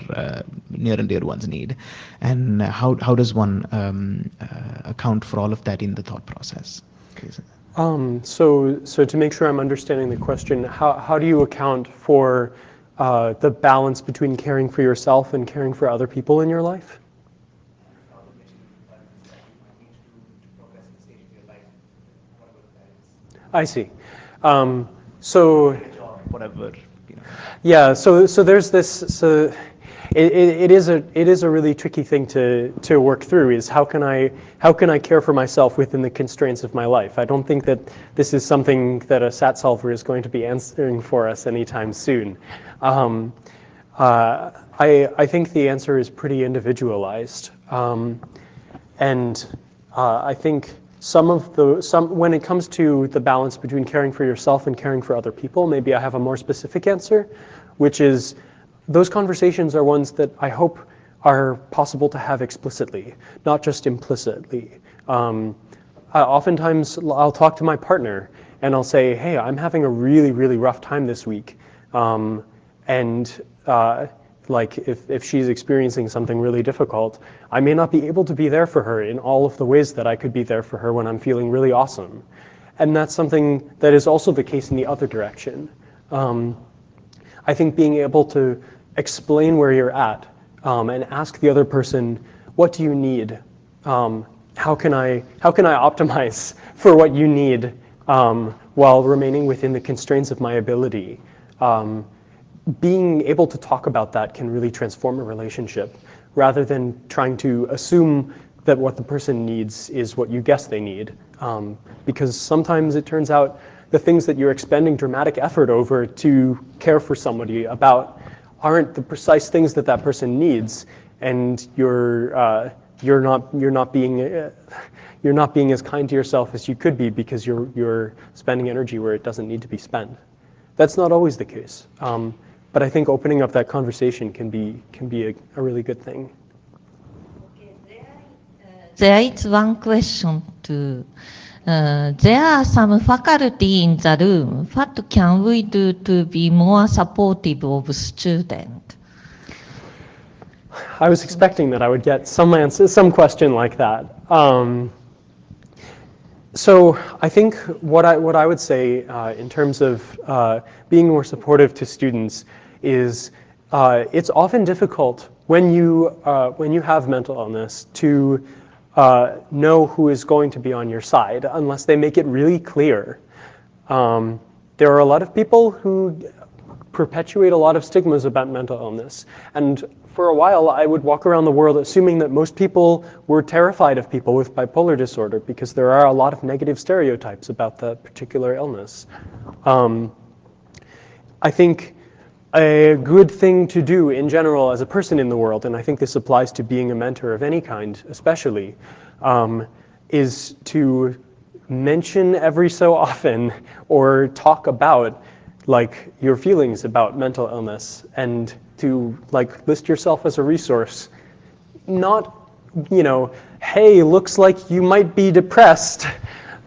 near and dear ones need. And how does one account for all of that in the thought process? So to make sure I'm understanding the question, how do you account for the balance between caring for yourself and caring for other people in your life? I see. So whatever. Yeah. So there's this. So it is a really tricky thing to work through. Is how can I care for myself within the constraints of my life? I don't think that this is something that a SAT solver is going to be answering for us anytime soon. I think the answer is pretty individualized, and I think. When it comes to the balance between caring for yourself and caring for other people, maybe I have a more specific answer, which is those conversations are ones that I hope are possible to have explicitly, not just implicitly. Oftentimes I'll talk to my partner and I'll say, hey, I'm having a really, really rough time this week. Like if she's experiencing something really difficult, I may not be able to be there for her in all of the ways that I could be there for her when I'm feeling really awesome. And that's something that is also the case in the other direction. I think being able to explain where you're at and ask the other person, what do you need? How can I optimize for what you need while remaining within the constraints of my ability? Being able to talk about that can really transform a relationship rather than trying to assume that what the person needs is what you guess they need. Because sometimes it turns out the things that you're expending dramatic effort over to care for somebody about aren't the precise things that that person needs, and you're not being as kind to yourself as you could be because you're spending energy where it doesn't need to be spent. That's not always the case. But I think opening up that conversation can be a really good thing. Okay, there is one question to, there are some faculty in the room. What can we do to be more supportive of students? I was expecting that I would get some answer, some question like that. So I think what I would say in terms of being more supportive to students is it's often difficult when you have mental illness to know who is going to be on your side unless they make it really clear. There are a lot of people who perpetuate a lot of stigmas about mental illness, and for a while I would walk around the world assuming that most people were terrified of people with bipolar disorder because there are a lot of negative stereotypes about that particular illness. I think a good thing to do in general as a person in the world, and I think this applies to being a mentor of any kind especially, is to mention every so often or talk about like your feelings about mental illness and to like list yourself as a resource. Not, you know, hey, looks like you might be depressed,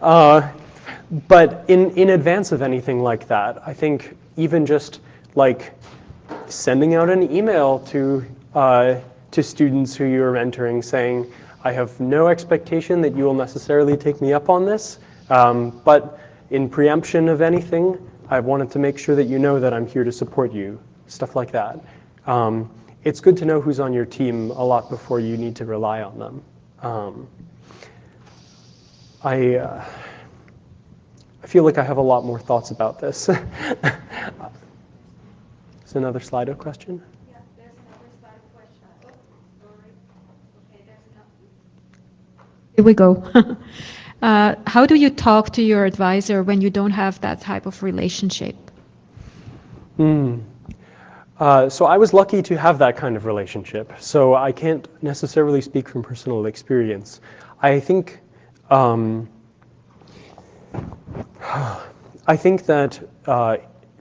but in advance of anything like that, I think even just like sending out an email to students who you're mentoring saying, I have no expectation that you will necessarily take me up on this, but in preemption of anything, I wanted to make sure that you know that I'm here to support you, stuff like that. It's good to know who's on your team a lot before you need to rely on them. I feel like I have a lot more thoughts about this. Is another Slido question? Yeah, there's another Slido question. Oh, sorry. Okay, there's another. Here we go. How do you talk to your advisor when you don't have that type of relationship? So I was lucky to have that kind of relationship, so I can't necessarily speak from personal experience. I think that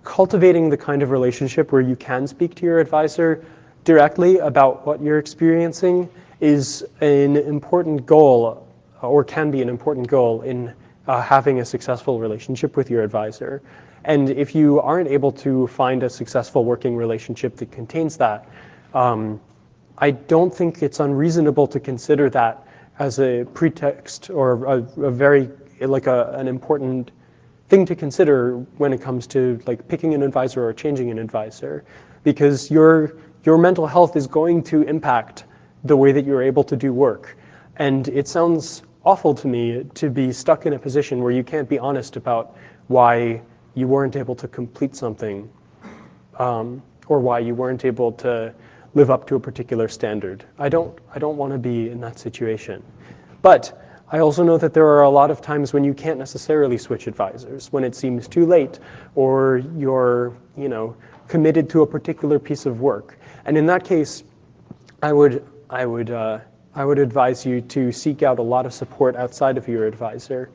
cultivating the kind of relationship where you can speak to your advisor directly about what you're experiencing is an important goal, or can be an important goal in having a successful relationship with your advisor. And if you aren't able to find a successful working relationship that contains that, I don't think it's unreasonable to consider that as a pretext or a very, like an important thing to consider when it comes to like picking an advisor or changing an advisor, because your mental health is going to impact the way that you're able to do work. And it sounds awful to me to be stuck in a position where you can't be honest about why you weren't able to complete something, or why you weren't able to live up to a particular standard. I don't want to be in that situation. But I also know that there are a lot of times when you can't necessarily switch advisors, when it seems too late, or you're, you know, committed to a particular piece of work. And in that case, I would advise you to seek out a lot of support outside of your advisor.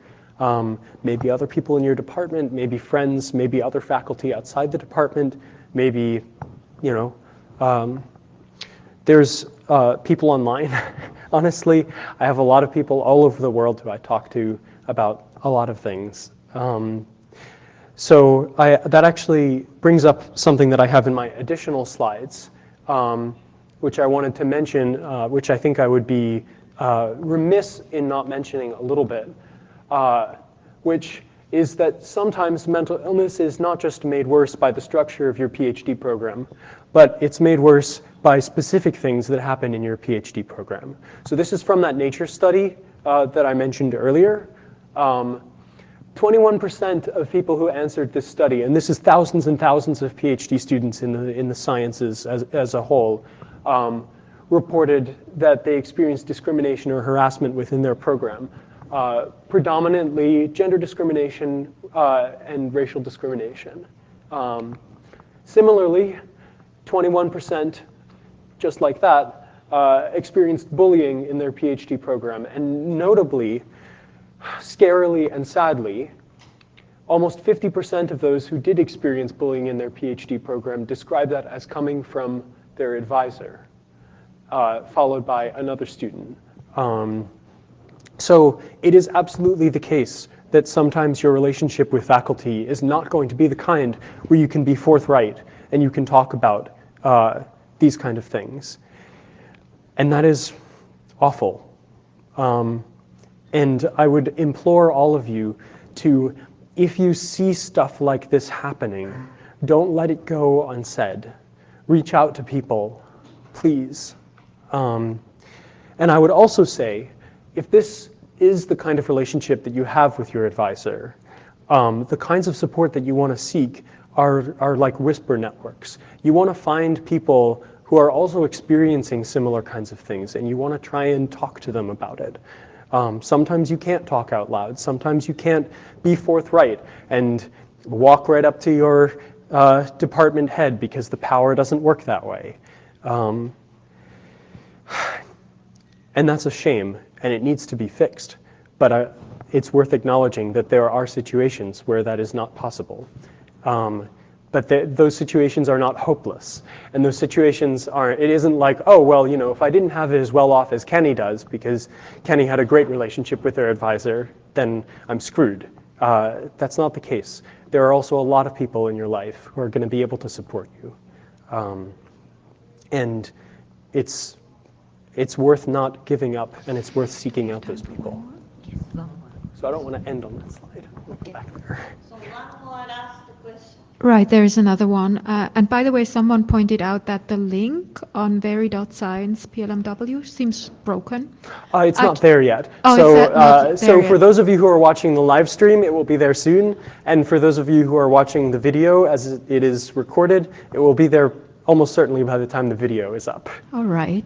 Maybe other people in your department, maybe friends, maybe other faculty outside the department, maybe, you know, there's people online. Honestly, I have a lot of people all over the world who I talk to about a lot of things. So that actually brings up something that I have in my additional slides, which I wanted to mention, which I think I would be remiss in not mentioning a little bit, which is that sometimes mental illness is not just made worse by the structure of your PhD program, but it's made worse by specific things that happen in your PhD program. So this is from that Nature study that I mentioned earlier. 21% of people who answered this study, and this is thousands and thousands of PhD students in the sciences as a whole, reported that they experienced discrimination or harassment within their program. Predominantly gender discrimination and racial discrimination. Similarly, 21%, just like that, experienced bullying in their PhD program. And notably, scarily and sadly, almost 50% of those who did experience bullying in their PhD program described that as coming from their advisor, followed by another student. So it is absolutely the case that sometimes your relationship with faculty is not going to be the kind where you can be forthright and you can talk about these kind of things. And that is awful. And I would implore all of you to, if you see stuff like this happening, don't let it go unsaid. Reach out to people, please. And I would also say, if this is the kind of relationship that you have with your advisor, the kinds of support that you want to seek are like whisper networks. You want to find people who are also experiencing similar kinds of things, and you want to try and talk to them about it. Sometimes you can't talk out loud. Sometimes you can't be forthright and walk right up to your department head because the power doesn't work that way. And that's a shame, and it needs to be fixed. But it's worth acknowledging that there are situations where that is not possible. But those situations are not hopeless. And those situations aren't, it isn't like, oh, well, you know, if I didn't have it as well off as Kenny does, because Kenny had a great relationship with their advisor, then I'm screwed. That's not the case. There are also a lot of people in your life who are going to be able to support you. And it's worth not giving up, and it's worth seeking out those people. So I don't want to end on that slide. We'll go back there. So one more last question. Right, there is another one. And by the way, someone pointed out that the link on very.science PLMW seems broken. It's not there yet. Oh, so is that not so there for yet? those of you who are watching the live stream, it will be there soon. And for those of you who are watching the video as it is recorded, it will be there almost certainly by the time the video is up. All right.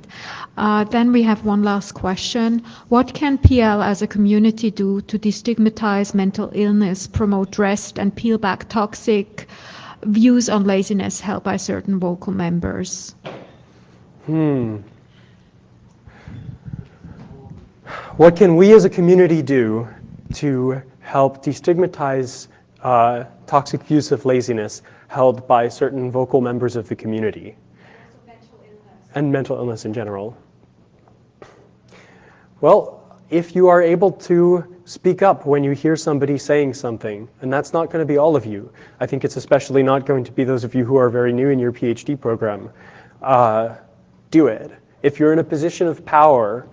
Then we have one last question. What can PL as a community do to destigmatize mental illness, promote rest, and peel back toxic views on laziness held by certain vocal members? What can we as a community do to help destigmatize toxic views of laziness held by certain vocal members of the community? And mental illness in general. Well, if you are able to speak up when you hear somebody saying something, and that's not going to be all of you. I think it's especially not going to be those of you who are very new in your PhD program. Do it. If you're in a position of power,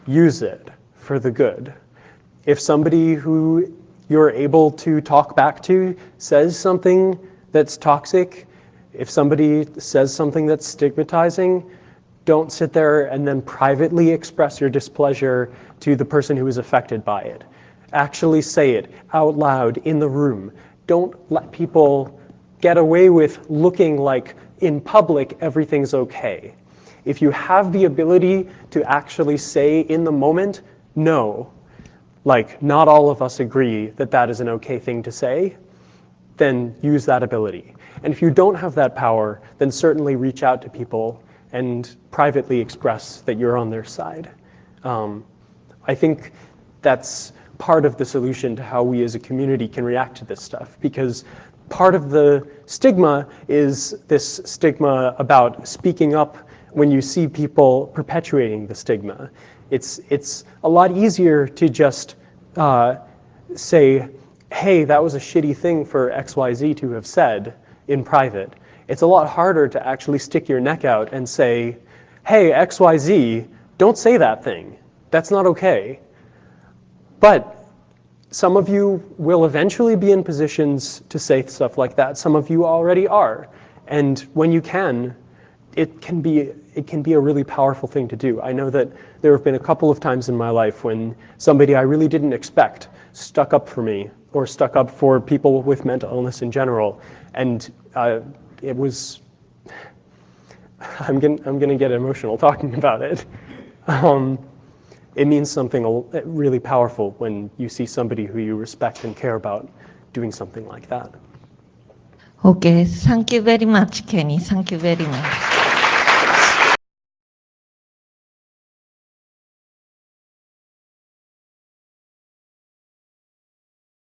use it for the good. If somebody who you're able to talk back to says something that's toxic, if somebody says something that's stigmatizing, don't sit there and then privately express your displeasure to the person who is affected by it. Actually say it out loud in the room. Don't let people get away with looking like in public everything's okay. If you have the ability to actually say in the moment, no, like not all of us agree that that is an okay thing to say, then use that ability. And if you don't have that power, then certainly reach out to people and privately express that you're on their side. I think that's part of the solution to how we as a community can react to this stuff, because part of the stigma is this stigma about speaking up when you see people perpetuating the stigma. It's a lot easier to just say, hey, that was a shitty thing for XYZ to have said in private. It's a lot harder to actually stick your neck out and say, hey, XYZ, don't say that thing. That's not okay. But some of you will eventually be in positions to say stuff like that. Some of you already are. And when you can, it can be a really powerful thing to do. I know that there have been a couple of times in my life when somebody I really didn't expect stuck up for me, or stuck up for people with mental illness in general. And it was, I'm gonna get emotional talking about it. It means something really powerful when you see somebody who you respect and care about doing something like that. Okay, thank you very much, Kenny. Thank you very much.